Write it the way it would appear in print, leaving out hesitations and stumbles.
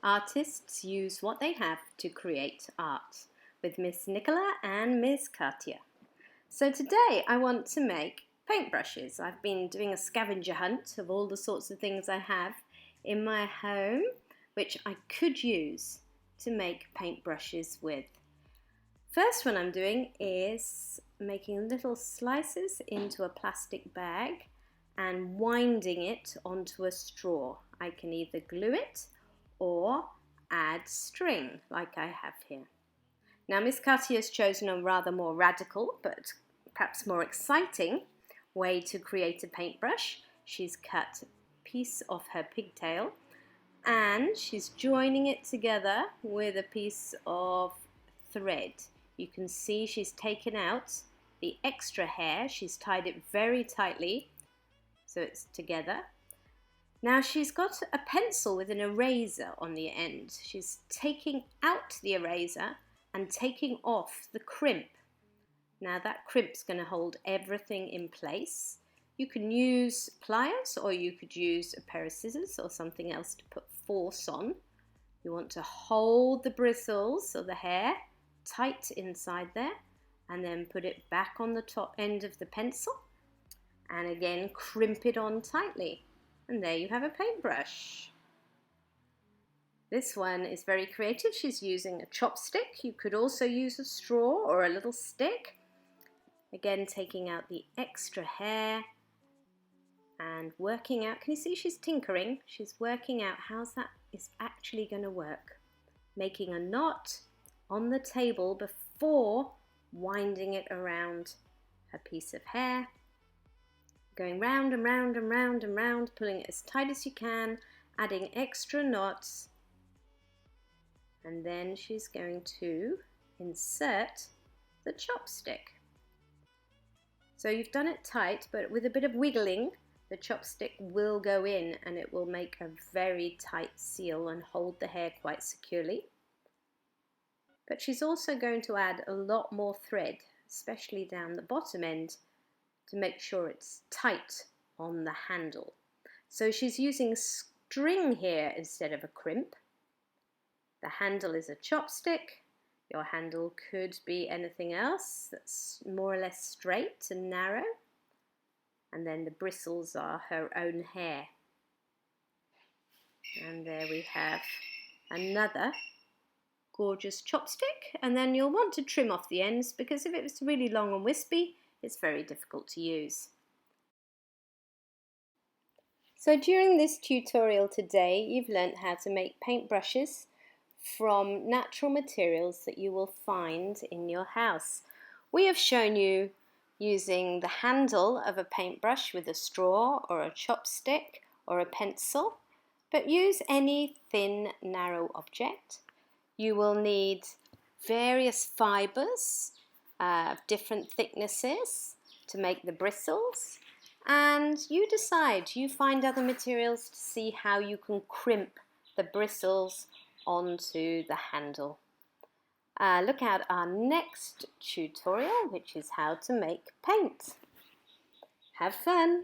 Artists use what they have to create art with Miss Nicola and Miss Katia. So today I want to make paintbrushes. I've been doing a scavenger hunt of all the sorts of things I have in my home which I could use to make paintbrushes with. First one I'm doing is making little slices into a plastic bag and winding it onto a straw. I can either glue it or add string like I have here. Now Miss Katia has chosen a rather more radical but perhaps more exciting way to create a paintbrush. She's cut a piece of her pigtail and she's joining it together with a piece of thread. You can see she's taken out the extra hair, she's tied it very tightly so it's together. Now she's got a pencil with an eraser on the end. She's taking out the eraser and taking off the crimp. Now that crimp's going to hold everything in place. You can use pliers or you could use a pair of scissors or something else to put force on. You want to hold the bristles or the hair tight inside there and then put it back on the top end of the pencil and again crimp it on tightly. And there you have a paintbrush. This one is very creative. She's using a chopstick. You could also use a straw or a little stick. Again, taking out the extra hair and working out. Can you see she's tinkering? She's working out how's that is actually going to work. Making a knot on the table before winding it around her piece of hair. Going round and round and round and round, pulling it as tight as you can, adding extra knots, and then she's going to insert the chopstick. So you've done it tight, but with a bit of wiggling, the chopstick will go in and it will make a very tight seal and hold the hair quite securely. But she's also going to add a lot more thread, especially down the bottom end, to make sure it's tight on the handle. So she's using string here instead of a crimp. The handle is a chopstick. Your handle could be anything else that's more or less straight and narrow. And then the bristles are her own hair. And there we have another gorgeous chopstick. And then you'll want to trim off the ends because if it was really long and wispy, it's very difficult to use. So during this tutorial today, you've learnt how to make paintbrushes from natural materials that you will find in your house. We have shown you using the handle of a paintbrush with a straw or a chopstick or a pencil, but use any thin, narrow object. You will need various fibres of different thicknesses to make the bristles, and you decide, you find other materials to see how you can crimp the bristles onto the handle. Look out our next tutorial, which is how to make paint. Have fun!